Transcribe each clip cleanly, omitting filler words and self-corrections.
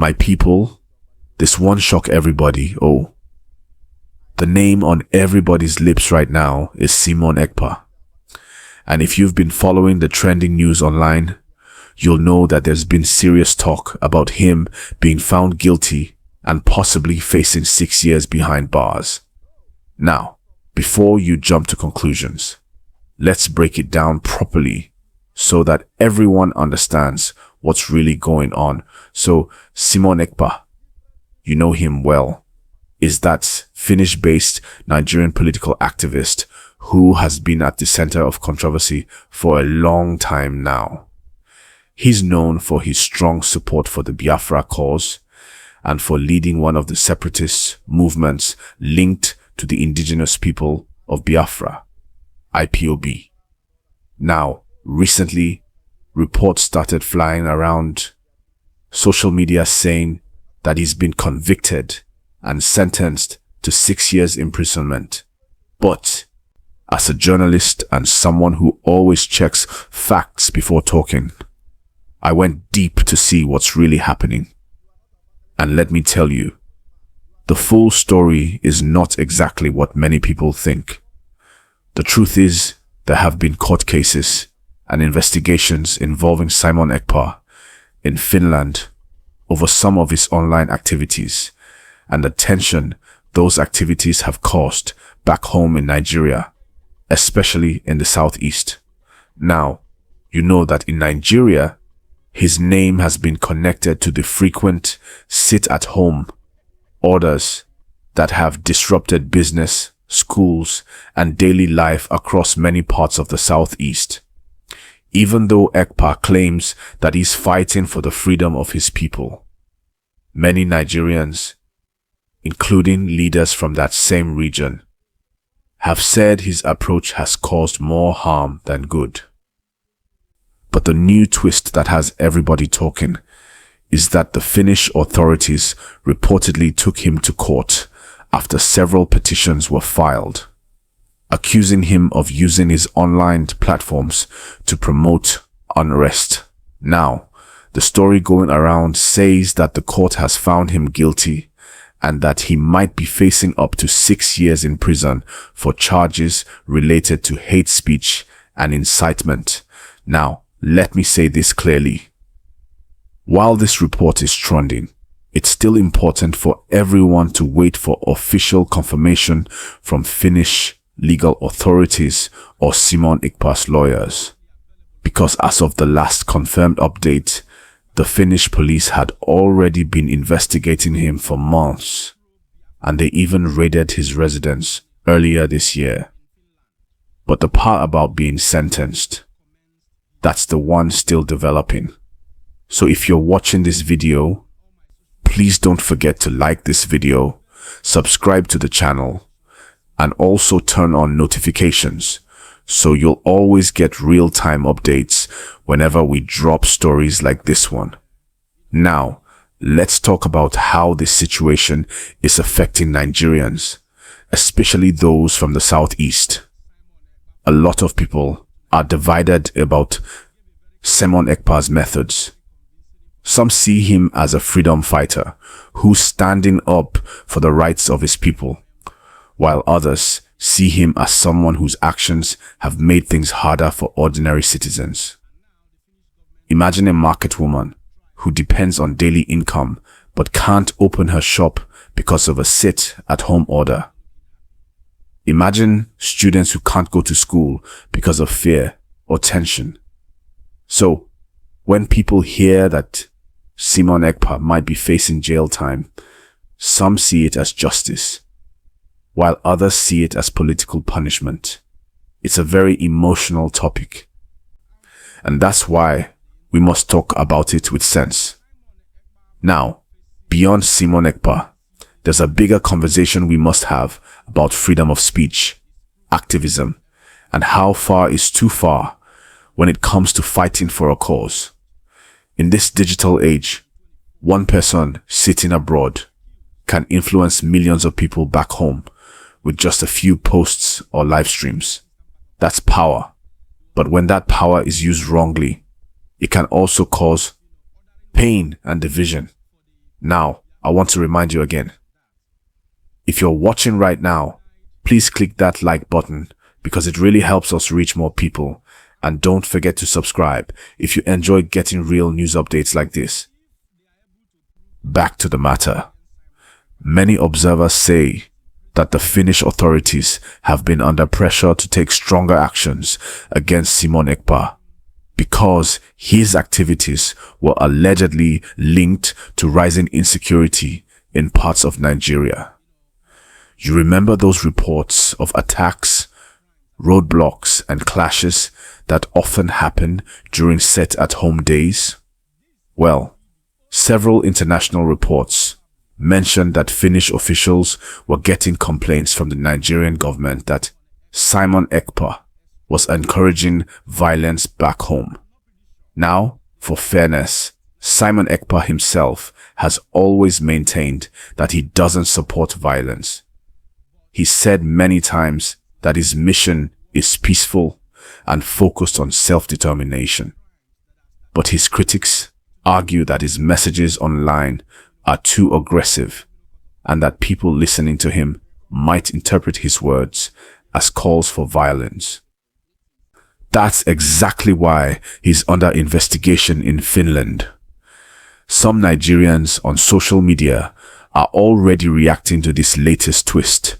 My people, this won't shock everybody. Oh, the name on everybody's lips right now is Simon Ekpa. And if you've been following the trending news online, you'll know that there's been serious talk about him being found guilty and possibly facing 6 years behind bars. Now, before you jump to conclusions, let's break it down properly so that everyone understands what's really going on. So, Simon Ekpa, you know him well, is that Finnish-based Nigerian political activist who has been at the center of controversy for a long time now. He's known for his strong support for the Biafra cause and for leading one of the separatist movements linked to the indigenous people of Biafra, IPOB. Now, recently, reports started flying around social media saying that he's been convicted and sentenced to 6 years imprisonment. But as a journalist and someone who always checks facts before talking, I went deep to see what's really happening. And let me tell you, the full story is not exactly what many people think. The truth is, there have been court cases and investigations involving Simon Ekpa in Finland over some of his online activities and the tension those activities have caused back home in Nigeria, especially in the southeast. Now, you know that in Nigeria, his name has been connected to the frequent sit-at-home orders that have disrupted business, schools, and daily life across many parts of the southeast. Even though Ekpa claims that he's fighting for the freedom of his people, many Nigerians, including leaders from that same region, have said his approach has caused more harm than good. But the new twist that has everybody talking is that the Finnish authorities reportedly took him to court after several petitions were filed, accusing him of using his online platforms to promote unrest. Now, the story going around says that the court has found him guilty and that he might be facing up to 6 years in prison for charges related to hate speech and incitement. Now, let me say this clearly. While this report is trending, it's still important for everyone to wait for official confirmation from Finnish legal authorities or Simon Ekpa's lawyers. Because as of the last confirmed update, the Finnish police had already been investigating him for months, and they even raided his residence earlier this year. But the part about being sentenced, that's the one still developing. So if you're watching this video, please don't forget to like this video, subscribe to the channel, and also turn on notifications so you'll always get real-time updates whenever we drop stories like this one. Now, let's talk about how this situation is affecting Nigerians, especially those from the southeast. A lot of people are divided about Simon Ekpa's methods. Some see him as a freedom fighter who's standing up for the rights of his people, while others see him as someone whose actions have made things harder for ordinary citizens. Imagine a market woman who depends on daily income but can't open her shop because of a sit-at-home order. Imagine students who can't go to school because of fear or tension. So, when people hear that Simon Ekpa might be facing jail time, some see it as justice, while others see it as political punishment. It's a very emotional topic, and that's why we must talk about it with sense. Now, beyond Simon Ekpa, there's a bigger conversation we must have about freedom of speech, activism, and how far is too far when it comes to fighting for a cause. In this digital age, one person sitting abroad can influence millions of people back home with just a few posts or live streams. That's power. But when that power is used wrongly, it can also cause pain and division. Now, I want to remind you again. If you're watching right now, please click that like button because it really helps us reach more people. And don't forget to subscribe if you enjoy getting real news updates like this. Back to the matter. Many observers say that the Finnish authorities have been under pressure to take stronger actions against Simon Ekpa because his activities were allegedly linked to rising insecurity in parts of Nigeria. You remember those reports of attacks, roadblocks, and clashes that often happen during set-at-home days? Well, several international reports mentioned that Finnish officials were getting complaints from the Nigerian government that Simon Ekpa was encouraging violence back home. Now, for fairness, Simon Ekpa himself has always maintained that he doesn't support violence. He said many times that his mission is peaceful and focused on self-determination. But his critics argue that his messages online are too aggressive and that people listening to him might interpret his words as calls for violence. That's exactly why he's under investigation in Finland. Some Nigerians on social media are already reacting to this latest twist,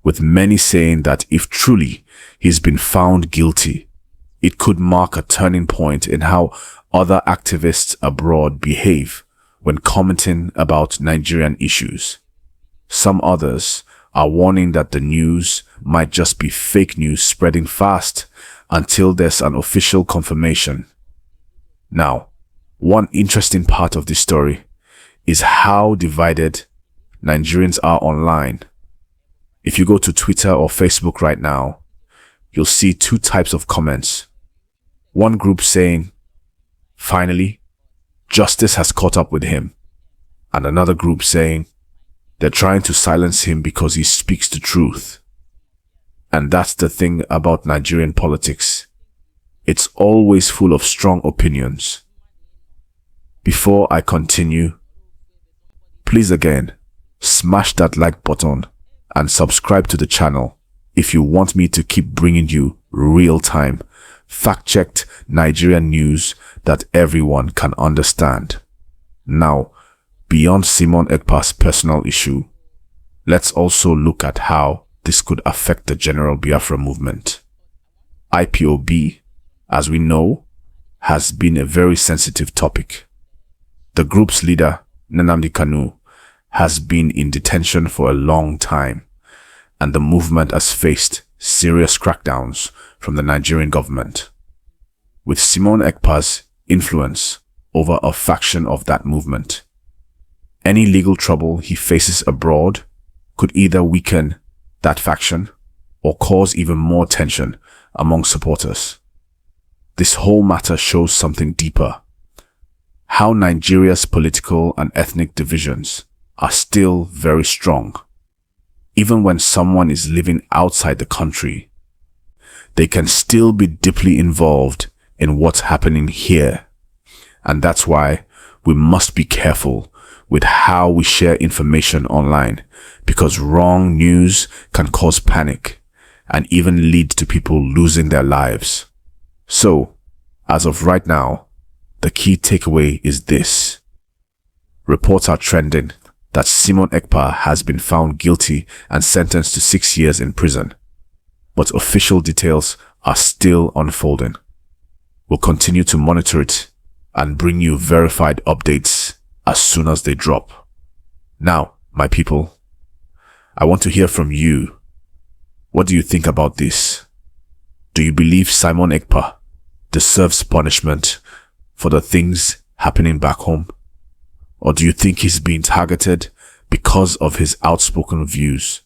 with many saying that if truly he's been found guilty, it could mark a turning point in how other activists abroad behave when commenting about Nigerian issues. Some others are warning that the news might just be fake news spreading fast until there's an official confirmation. Now, one interesting part of this story is how divided Nigerians are online. If you go to Twitter or Facebook right now, you'll see two types of comments. One group saying, "Finally, justice has caught up with him." And another group saying, "They're trying to silence him because he speaks the truth." And that's the thing about Nigerian politics. It's always full of strong opinions. Before I continue, please again, smash that like button and subscribe to the channel if you want me to keep bringing you real-time, fact-checked Nigerian news that everyone can understand. Now, beyond Simon Ekpa's personal issue, let's also look at how this could affect the general Biafra movement. IPOB, as we know, has been a very sensitive topic. The group's leader, Nnamdi Kanu, has been in detention for a long time, and the movement has faced serious crackdowns from the Nigerian government. With Simon Ekpa's influence over a faction of that movement, any legal trouble he faces abroad could either weaken that faction or cause even more tension among supporters. This whole matter shows something deeper: how Nigeria's political and ethnic divisions are still very strong. Even when someone is living outside the country, they can still be deeply involved in what's happening here. And that's why we must be careful with how we share information online, because wrong news can cause panic and even lead to people losing their lives. So, as of right now, the key takeaway is this. Reports are trending that Simon Ekpa has been found guilty and sentenced to 6 years in prison, but official details are still unfolding. We'll continue to monitor it and bring you verified updates as soon as they drop. Now, my people, I want to hear from you. What do you think about this? Do you believe Simon Ekpa deserves punishment for the things happening back home? Or do you think he's being targeted because of his outspoken views?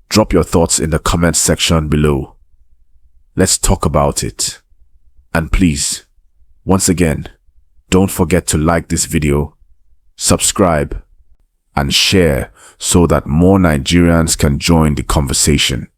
Drop your thoughts in the comment section below. Let's talk about it. And please, once again, don't forget to like this video, subscribe, and share so that more Nigerians can join the conversation.